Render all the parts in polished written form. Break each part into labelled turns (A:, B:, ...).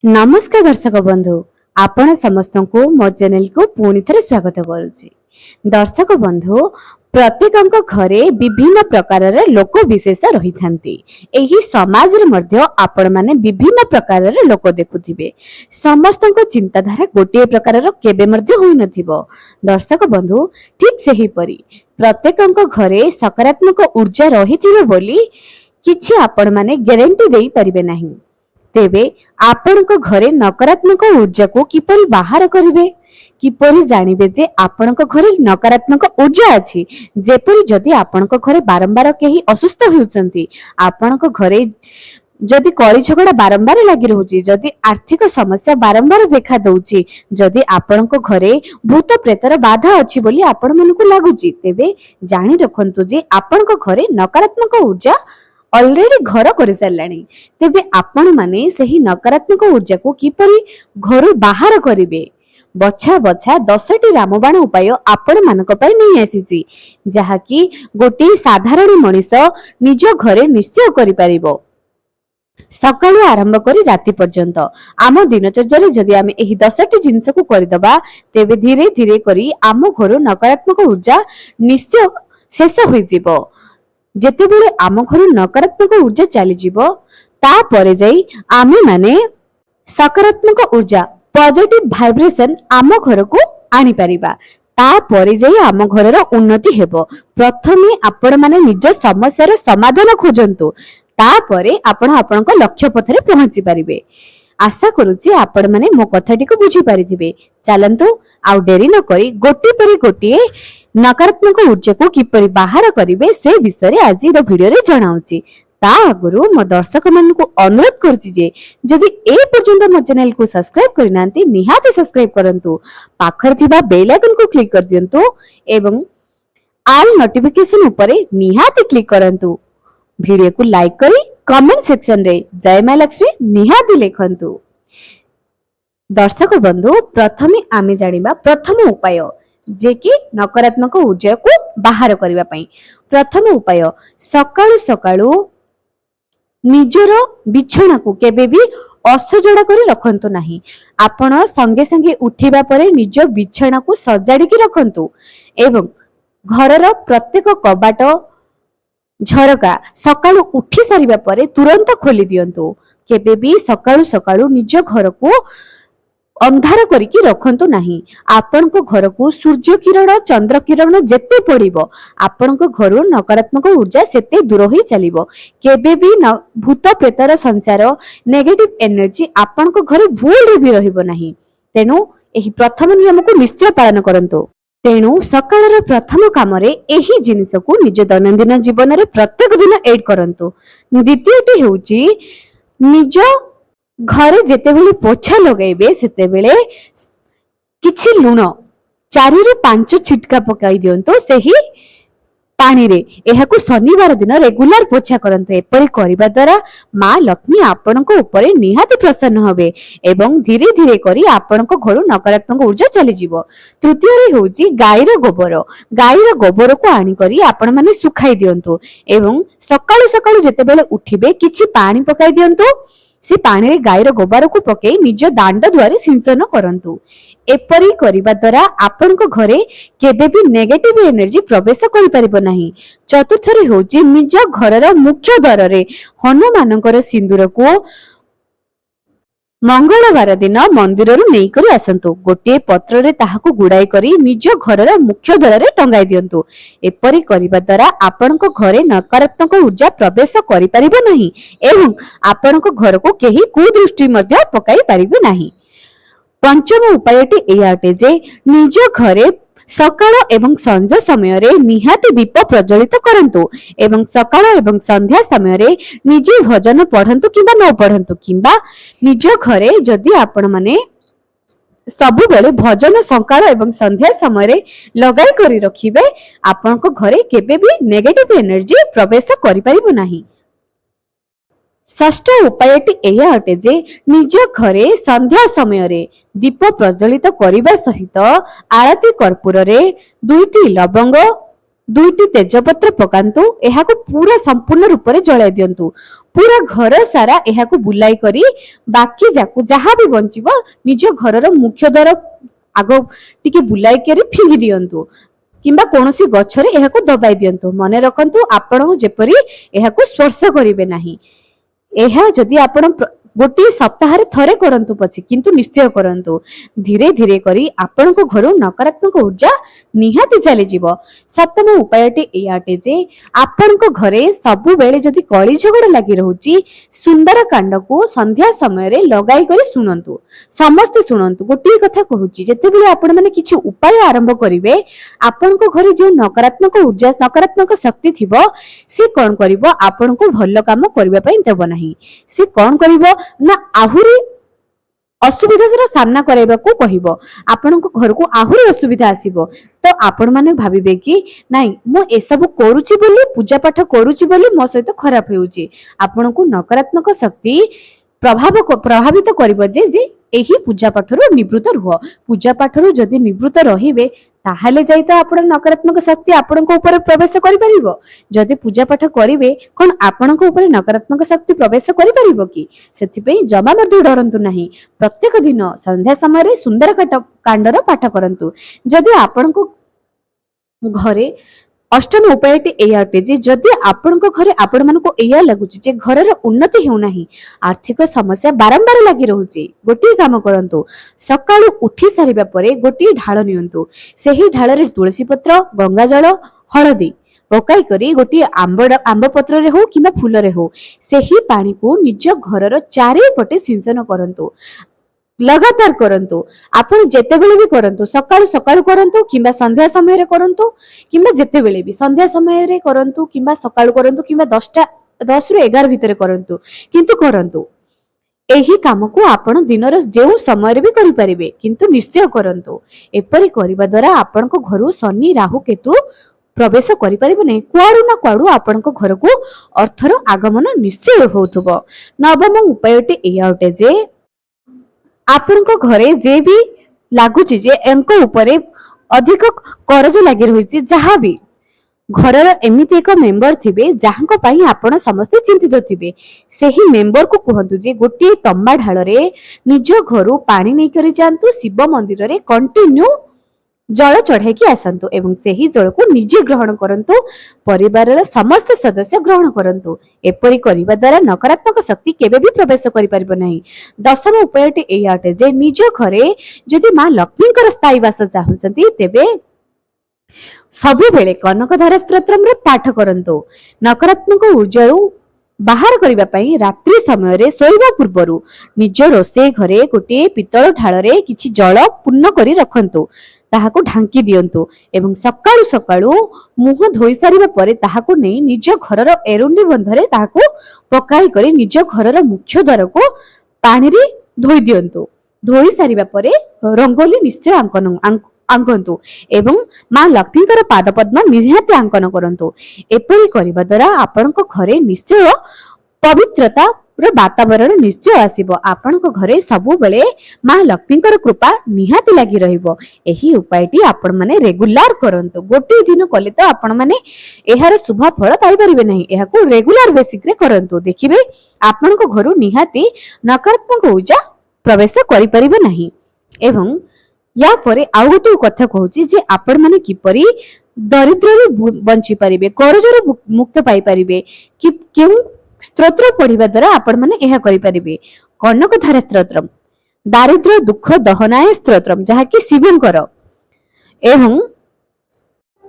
A: नमस्कार दर्शक बंधु आपण समस्त को मो चैनल को पुणी थे स्वागत करुच्ची। दर्शक बंधु प्रत्येक घरे विभिन्न प्रकार लोक विशेष रही था। समाज आपण माने विभिन्न प्रकार लोक देखुथिबे। समस्त चिंताधारा गोटे प्रकार केबे मध्य होई नथिबो। दर्शक बंधु ठीक सही परी प्रत्येक घरे सकारात्मक ऊर्जा रही बोली किछि आपण माने गारंटी देई परिबे नाही। तेबे आपणक घरे नकारात्मक ऊर्जा को किपरि बाहर करिवे, किपरि जानिबे जे आपणक घरे नकारात्मक ऊर्जा अछि। जेपरि जदि आपणक घरे बारंबार केही असुस्थ होउचंती, आपणक घरे जदि कଳି झगड़ा बारंबार लागि रहउची, जदि आर्थिक समस्या बारंबार देखा दउची, जदि आपणक घरे भूत प्रेतर बाधा अछि बोली आपण मनकु लागुची, तेबे जानि रखंतु जे आपणक घरे नकारात्मक ऊर्जा ऑलरेडी घर कर साराणी। तेबे आपण माने सही नकारात्मक ऊर्जा को किपरि घर बाहर करिवे, बछा बछा 10टी रामबाण उपाय आपण मानक पई नै आसीची, जहा कि गोटे साधारण मनीष निज घरे निश्चय करि परिबो। सकाळु आरंभ करी राति पर्यंत आम दिनचर्या जदि आमे एही 10टी जिंस को करदबा, तेबे धीरे धीरे करी आम घर नकारात्मक ऊर्जा निश्चय शेष होई जिवो। जेतेबेले आम घर नकारात्मक ऊर्जा चली जीवो, ता परे जाई आमे माने सकारात्मक ऊर्जा पॉजिटिव वाइब्रेशन आम घर को आनी परिबा। ता परे जाई आम घरर उन्नति हेबो। प्रथमे आपण माने निज समस्यार समाधान खोजंतु, ता परे आपण आपनक लक्ष्य पथरे पहुंची परिबे। आशा करूची आपण माने मो कथाटी को बुझी पारिथिबे। चलंतु आउ डेरी न करी गोटी परे गोटी नकारात्मक ऊर्जा को किपरि बाहर करिवे से विषय आज वीडियो रे जणाउची। ता आगुरु मो दर्शक मन को अनुरोध करछि जे जदि ए पर्यंत मो चैनल को सब्सक्राइब करिनांती निहाती सब्सक्राइब करंतु, पाखर थिबा बेल आइकन को क्लिक कर दियंतु एवं ऑल नोटिफिकेशन ऊपर निहाती क्लिक करंतु। वीडियो को लाइक करी कमेंट सेक्शन रे जय मां लक्ष्मी निहाती लिखंतु। दर्शक बंधु प्रथमे आमे जानिबा प्रथम उपाय जे कि नकारात्मक ऊर्जा को बाहर करबा पई। प्रथम उपाय सकाळु सकाळु निजर बिछଣା को केबे भी असजड़ा करी रखंतु नाही। आपण संगे संगे उठिबा परे निज बिछଣା को सजाड़ी की रखंतु एवं घरर प्रत्येक कबाट झरका सकाळु उठी सारिबा परे तुरंत खोली दियंतु। केबे भी सकाळु सकाळु निज घर को अंधार करिकी रखंतु नाही। आपनक घर को सूर्य किरण चंद्र किरण जेते पड़िबो, आपनक घर नकारात्मक ऊर्जा सेते दूर होई चलिबो। केबे भी भूत प्रेतर संचार नेगेटिव एनर्जी आपनक घर भूल रे भी रहिबो नाही। तेनु एही प्रथम नियम को निश्चय पालन करंतु। तेणु सकाळर प्रथम काम रे एही जिनिस को निज दैनंदिन जीवन रे प्रत्येक दिन ऐड करंतु। द्वितीयटी हेउची निज घरे जेतेबेले पोछा लगेबे सेतेबेले किछि लूण 4 रु 5 छिटका पकाई दियंतो सेही पानी रे। एहाकु शनिवार दिन रेगुलर पोछा करंतो। एपरि करिबा द्वारा मां लक्ष्मी आपनक ऊपर निहाती प्रसन्न होबे एवं धीरे धीरे करी आपनक घर नकारात्मक ऊर्जा चली जिवो। तृतीय रे होउची गाईर गोबर। गाईर गोबर को आनी करी आपण माने सुखाई दियंतो एवं सकाळु सकाळु जेतेबेले उठिबे किछि पानी पकाई दियंतो। से पानी रे गाईर गोबर को पके निज दांड द्वारे सिंचन करंतु। एपरि करिबा द्वारा आपनक घरे केबे भी नेगेटिव एनर्जी प्रवेश करि परिबो नाही। चतुर्थ रे होची निज घरर मुख्य द्वार रे हनुमानकर सिंदूर को मंगलवार दिन मंदिर रु नेई करी आसंतु। गोटे पत्र रे ताहाकु गुडाई करी निज घरर मुख्य द्वार रे टंगाई दियंतु। एपरि करिबा द्वारा आपनक घरे नकारात्मक ऊर्जा प्रवेश करि परिबो नाही एवं आपनक घर को केही कुदृष्टि मध्य पकाई परिबे नाही। पंचम उपायटी एया अटे जे निज घरे सकाळ एवं संध्या समय रे निहाती दीप प्रज्वलित करंतु एवं सकाळ एवं संध्या समय रे निजे भजन पढ़ंतु किबा न पढ़ंतु किबा निज घरे जदि आपण माने सबु बेले भजन सकाळ एवं संध्या समय रे लगाई करी रखिबे, आपनक घरे केबे भी नेगेटिव एनर्जी प्रवेश करि परिबो नाही। षष्ठ उपायटी एया अटे जे निज घरे संध्या समय रे दीप प्रज्वलित करिबा सहित आरती कर्पूर रे 2टी लवंग ଦୁଇଟି ତେଜପତ୍ର ପକାନ୍ତୁ, ଏହାକୁ ପୁରା ସମ୍ପୂର୍ଣ୍ଣ ରୂପରେ ଜଳାଇ ଦିଅନ୍ତୁ। ପୁରା ଘର ସାରା ଏହାକୁ ବୁଲାଇ କରି ବାକି ଯାକୁ ଯାହା ବି ବଞ୍ଚିବ ନିଜ ଘରର ମୁଖ୍ୟ ଦ୍ୱାର ଆଗ ଟିକେ ବୁଲାଇ କରି ଫିଙ୍ଗି ଦିଅନ୍ତୁ କିମ୍ବା କୌଣସି ଗଛରେ ଏହାକୁ ଦବାଇ ଦିଅନ୍ତୁ। ମନେ ରଖନ୍ତୁ ଆପଣ ଯେପରି ଏହାକୁ ସ୍ପର୍ଶ କରିବେ ନାହିଁ। ଏହା ଯଦି ଆପଣ ଗୋଟିଏ ସପ୍ତାହରେ ଥରେ କରନ୍ତୁ ପଛେ, କିନ୍ତୁ ନିଶ୍ଚୟ କରନ୍ତୁ। ଧୀରେ ଧୀରେ କରି ଆପଣଙ୍କ ଘରୁ ନକାରାତ୍ମକ ଊର୍ଜା ନିହାତି ଚାଲିଯିବ। ସପ୍ତମ ଉପାୟଟି ଏଇଆ ଅଟେ ଯେ ଆପଣଙ୍କ ଘରେ ସବୁବେଳେ ଯଦି କଳି ଝଗଡ଼ା ଲାଗି ରହୁଛି, ସୁନ୍ଦର କାଣ୍ଡକୁ ସନ୍ଧ୍ୟା ସମୟରେ ଲଗାଇ କରି ଶୁଣନ୍ତୁ। ସମସ୍ତେ ଶୁଣନ୍ତୁ। ଗୋଟିଏ କଥା କହୁଛି, ଯେତେବେଳେ ଆପଣମାନେ କିଛି ଉପାୟ ଆରମ୍ଭ କରିବେ, ଆପଣଙ୍କ ଘରେ ଯେଉଁ ନକାରାତ୍ମକ ଊର୍ଜା ନକାରାତ୍ମକ ଶକ୍ତି ଥିବ, ସେ କଣ କରିବ, ଆପଣଙ୍କୁ ଭଲ କାମ କରିବା ପାଇଁ ଦେବ ନାହିଁ। ସେ କଣ କରିବ ନା ଆହୁରି ଅସୁବିଧାର ସାମ୍ନା କରାଇବାକୁ କହିବ। ଆପଣଙ୍କ ଘରକୁ ଆହୁରି ଅସୁବିଧା ଆସିବ। ତ ଆପଣ ମାନେ ଭାବିବେ କି ନାଇଁ, ମୁଁ ଏସବୁ କରୁଛି ବୋଲି, ପୂଜା ପାଠ କରୁଛି ବୋଲି ମୋ ସହିତ ଖରାପ ହେଉଛି। ଆପଣଙ୍କୁ ନକାରାତ୍ମକ ଶକ୍ତି ପ୍ରଭାବିତ କରିବ ଯେ ଏହି ପୂଜା ପାଠରୁ ନିବୃତ୍ତ ରୁହ। ପୂଜା ପାଠରୁ ଯଦି ନିବୃତ୍ତ ରହିବେ, ତାହେଲେ ଯାଇ ତ ଆପଣ ନକାରାତ୍ମକ ଶକ୍ତି ଆପଣଙ୍କ ଉପରେ ପ୍ରବେଶ କରିପାରିବ। ଯଦି ପୂଜା ପାଠ କରିବେ, କଣ ଆପଣଙ୍କ ଉପରେ ନକାରାତ୍ମକ ଶକ୍ତି ପ୍ରବେଶ କରିପାରିବ କି? ସେଥିପାଇଁ ଜମା ମଧ୍ୟ ଡରନ୍ତୁ ନାହିଁ। ପ୍ରତ୍ୟେକ ଦିନ ସନ୍ଧ୍ୟା ସମୟରେ ସୁନ୍ଦର କାଣ୍ଡର ପାଠ କରନ୍ତୁ। ଯଦି ଆପଣଙ୍କ ଘରେ ଅଷ୍ଟମ ଉପାୟଟି ଏଇଆ ଅଟେ ଯେ ଯଦି ଆପଣଙ୍କ ଘରେ ଆପଣମାନଙ୍କୁ ଏଇଆ ଲାଗୁଛି ଯେ ଘରର ଉନ୍ନତି ହେଉନାହିଁ, ଆର୍ଥିକ ସମସ୍ୟା ବାରମ୍ବାର ଲାଗି ରହୁଛି, ଗୋଟିଏ କାମ କରନ୍ତୁ। ସକାଳୁ ଉଠି ସାରିବା ପରେ ଗୋଟିଏ ଢାଳ ନିଅନ୍ତୁ। ସେହି ଢାଳରେ ତୁଳସୀ ପତ୍ର, ଗଙ୍ଗାଜଳ, ହଳଦୀ ପକାଇ କରି ଗୋଟିଏ ଆମ୍ବ ପତ୍ରରେ ହଉ କିମ୍ବା ଫୁଲରେ ହଉ ସେହି ପାଣିକୁ ନିଜ ଘରର ଚାରିପଟେ ସିଞ୍ଚନ କରନ୍ତୁ। ଲଗାତାର କରନ୍ତୁ। ଆପଣ ଯେତେବେଳେ ବି କରନ୍ତୁ, ସକାଳୁ ସକାଳୁ କରନ୍ତୁ କିମ୍ବା ସନ୍ଧ୍ୟା ସମୟରେ କରନ୍ତୁ, କିମ୍ବା ଯେତେବେଳେ ବି ସନ୍ଧ୍ୟା ସମୟରେ କରନ୍ତୁ କିମ୍ବା ସକାଳୁ କରନ୍ତୁ କିମ୍ବା 10ରୁ 11 ଭିତରେ କରନ୍ତୁ, କିନ୍ତୁ କରନ୍ତୁ। ଏହି କାମକୁ ଆପଣ ଦିନର ଯେଉଁ ସମୟରେ ବି କରିପାରିବେ, କିନ୍ତୁ ନିଶ୍ଚୟ କରନ୍ତୁ। ଏପରି କରିବା ଦ୍ୱାରା ଆପଣଙ୍କ ଘରୁ ଶନି, ରାହୁ, କେତୁ ପ୍ରବେଶ କରିପାରିବ ନାହିଁ। କୁଆଡୁ ନା କୁଆଡୁ ଆପଣଙ୍କ ଘରକୁ ଅର୍ଥର ଆଗମନ ନିଶ୍ଚୟ ହେଉଥିବ। ନବମ ଉପାୟଟି ଏଇଆ ଅଟେ ଯେ ଆପଣଙ୍କ ଘରେ ଯେ ବି ଲାଗୁଛି ଯେ ଏଙ୍କ ଉପରେ ଅଧିକ କରଜ ଲାଗି ରହିଛି, ଯାହାବି ଘରର ଏମିତି ଏକ ମେମ୍ବର ଥିବେ ଯାହାଙ୍କ ପାଇଁ ଆପଣ ସମସ୍ତେ ଚିନ୍ତିତ ଥିବେ, ସେହି ମେମ୍ବରକୁ କୁହନ୍ତୁ ଯେ ଗୋଟିଏ ତମ୍ବା ଢାଳରେ ନିଜ ଘରୁ ପାଣି ନେଇକରି ଯାଆନ୍ତୁ, ଶିବ ମନ୍ଦିରରେ କଣ୍ଟିନ୍ୟୁ ଜଳ ଚଢାଇକି ଆସନ୍ତୁ ଏବଂ ସେହି ଜଳକୁ ନିଜେ ଗ୍ରହଣ କରନ୍ତୁ, ପରିବାରର ସମସ୍ତ ସଦସ୍ୟ ଗ୍ରହଣ କରନ୍ତୁ। ଏପରି କରିବା ଦ୍ୱାରା ନକାରାତ୍ମକ ଶକ୍ତି କେବେ ବି ପ୍ରବେଶ କରିପାରିବ ନାହିଁ। ଦଶମ ଉପାୟଟି ଏଇଆ ଅଟେ ଯେ ନିଜ ଘରେ ଯଦି ମା ଲକ୍ଷ୍ମୀଙ୍କର ସ୍ଥାୟୀ ବାସ ଚାହୁଁଛନ୍ତି, ତେବେ ସବୁବେଳେ କନକଧାରା ସ୍ତୋତ୍ରର ପାଠ କରନ୍ତୁ। ନକାରାତ୍ମକ ଊର୍ଜାରୁ ବାହାର କରିବା ପାଇଁ ରାତ୍ରି ସମୟରେ ଶୋଇବା ପୂର୍ବରୁ ନିଜ ରୋଷେଇ ଘରେ ଗୋଟିଏ ପିତ୍ତଳ ଢାଳରେ କିଛି ଜଳ ପୂର୍ଣ୍ଣ କରି ରଖନ୍ତୁ। ତାହାକୁ ଢାଙ୍କି ଦିଅନ୍ତୁ ଏବଂ ସକାଳୁ ସକାଳୁ ମୁହଁ ଧୋଇ ସାରିବା ପରେ ତାହାକୁ ନେଇ ନିଜ ଘରର ଏରୁଣ୍ଡି ବନ୍ଧରେ ତାହାକୁ ପକାଇ କରି ନିଜ ଘରର ମୁଖ୍ୟ ଦ୍ୱାରକୁ ପାଣିରେ ଧୋଇ ଦିଅନ୍ତୁ। ଧୋଇ ସାରିବା ପରେ ରଙ୍ଗୋଲି ନିଶ୍ଚୟ ଆଙ୍କନ୍ତୁ ଏବଂ ମା ଲକ୍ଷ୍ମୀଙ୍କର ପାଦ ପଦ୍ମ ନିହାତି ଆଙ୍କନ କରନ୍ତୁ। ଏପରି କରିବା ଦ୍ୱାରା ଆପଣଙ୍କ ଘରେ ନିଶ୍ଚୟ ପବିତ୍ରତା ବାତାବରଣ ନିଶ୍ଚୟ ଆସିବ। ଆପଣଙ୍କ ଘରେ ସବୁବେଳେ ମା ଲକ୍ଷ୍ମୀଙ୍କର କୃପା ନିହାତି ଲାଗି ରହିବ। ଏହି ଉପାୟଟି ଆପଣ ମାନେ ରେଗୁଲାର କରନ୍ତୁ। ଗୋଟିଏ ଦିନ କଲେ ତ ଆପଣ ମାନେ ଏହାର ଶୁଭ ଫଳ ପାଇପାରିବେ ନାହିଁ। ଏହାକୁ ରେଗୁଲାର ବେସିକରେ କରନ୍ତୁ, ଦେଖିବେ ଆପଣଙ୍କ ଘରୁ ନିହାତି ନକାରାତ୍ମକ ଊର୍ଜା ପ୍ରବେଶ କରିପାରିବ ନାହିଁ। ଏବଂ ୟା ପରେ ଆଉ ଗୋଟେ କଥା କହୁଛି ଯେ ଆପଣ ମାନେ କିପରି ଦରିଦ୍ରରୁ ବଞ୍ଚି ପାରିବେ, କରଜରୁ ମୁକ୍ତ ପାଇପାରିବେ, କେଉଁ ସ୍ତୋତ୍ର ପଢିବା ଦ୍ୱାରା ଆପଣ ମାନେ ଏହା କରିପାରିବେ। କନକଧାରା ସ୍ତୋତ୍ରମ୍, ଦାରିଦ୍ର୍ୟ ଦୁଃଖ ଦହନାୟ ସ୍ତୋତ୍ରମ୍, ଯାହାକି ଶିବଙ୍କର, ଏବଂ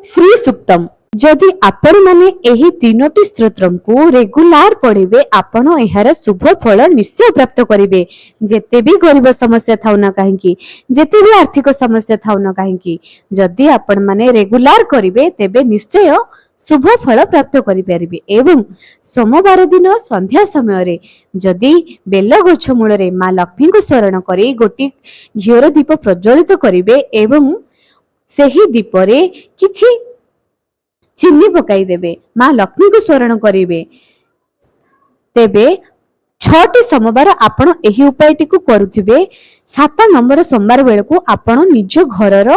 A: ଶ୍ରୀ ସୁକ୍ତମ୍। ଯଦି ଆପଣ ମାନେ ଏହି ତିନୋଟି ସ୍ତୋତ୍ରକୁ ରେଗୁଲାର ପଢିବେ, ଆପଣ ଏହାର ଶୁଭ ଫଳ ନିଶ୍ଚୟ ପ୍ରାପ୍ତ କରିବେ। ଯେତେ ବି ଗରିବ ସମସ୍ୟା ଥାଉ ନା କାହିଁକି, ଯେତେ ବି ଆର୍ଥିକ ସମସ୍ୟା ଥାଉ ନା କାହିଁକି, ଯଦି ଆପଣ ମାନେ ରେଗୁଲାର କରିବେ, ତେବେ ନିଶ୍ଚୟ ଶୁଭ ଫଳ ପ୍ରାପ୍ତ କରିପାରିବେ। ଏବଂ ସୋମବାର ଦିନ ସନ୍ଧ୍ୟା ସମୟରେ ଯଦି ବେଲ ଗଛ ମୂଳରେ ମା ଲକ୍ଷ୍ମୀଙ୍କୁ ସ୍ମରଣ କରି ଗୋଟିଏ ଘିଅର ଦୀପ ପ୍ରଜ୍ୱଳିତ କରିବେ ଏବଂ ସେହି ଦୀପରେ କିଛି ଚିନି ପକାଇଦେବେ, ମା ଲକ୍ଷ୍ମୀଙ୍କୁ ସ୍ମରଣ କରିବେ, ତେବେ 6ଟି ସୋମବାର ଆପଣ ଏହି ଉପାୟଟିକୁ କରୁଥିବେ। 7 ନମ୍ବର ସୋମବାର ବେଳକୁ ଆପଣ ନିଜ ଘରର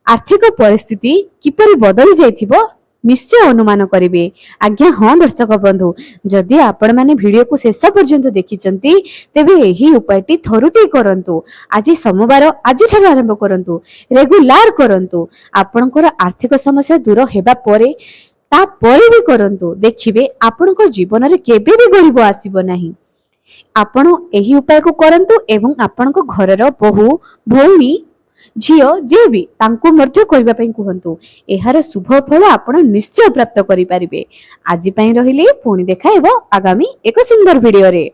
A: ଆର୍ଥିକ ପରିସ୍ଥିତି କିପରି ବଦଳି ଯାଇଥିବ ନିଶ୍ଚୟ ଅନୁମାନ କରିବେ। ଆଜ୍ଞା ହଁ ଦର୍ଶକ ବନ୍ଧୁ, ଯଦି ଆପଣମାନେ ଭିଡିଓକୁ ଶେଷ ପର୍ଯ୍ୟନ୍ତ ଦେଖିଛନ୍ତି ତେବେ ଏହି ଉପାୟଟି ଥରୁଟିଏ କରନ୍ତୁ। ଆଜି ସୋମବାର, ଆଜିଠାରୁ ଆରମ୍ଭ କରନ୍ତୁ, ରେଗୁଲାର କରନ୍ତୁ। ଆପଣଙ୍କର ଆର୍ଥିକ ସମସ୍ୟା ଦୂର ହେବା ପରେ ତାପରେ ବି କରନ୍ତୁ, ଦେଖିବେ ଆପଣଙ୍କ ଜୀବନରେ କେବେ ବି ଗରିବ ଆସିବ ନାହିଁ। ଆପଣ ଏହି ଉପାୟକୁ କରନ୍ତୁ ଏବଂ ଆପଣଙ୍କ ଘରର ବୋହୂ, ଭଉଣୀ, ଝିଅ ଯିଏ ବି ତାଙ୍କୁ ମଧ୍ୟ କରିବା ପାଇଁ କୁହନ୍ତୁ। ଏହାର ଶୁଭ ଫଳ ଆପଣ ନିଶ୍ଚୟ ପ୍ରାପ୍ତ କରିପାରିବେ। ଆଜି ପାଇଁ ରହିଲି, ପୁଣି ଦେଖା ହେବ ଆଗାମୀ ଏକ ସୁନ୍ଦର ଭିଡିଓରେ।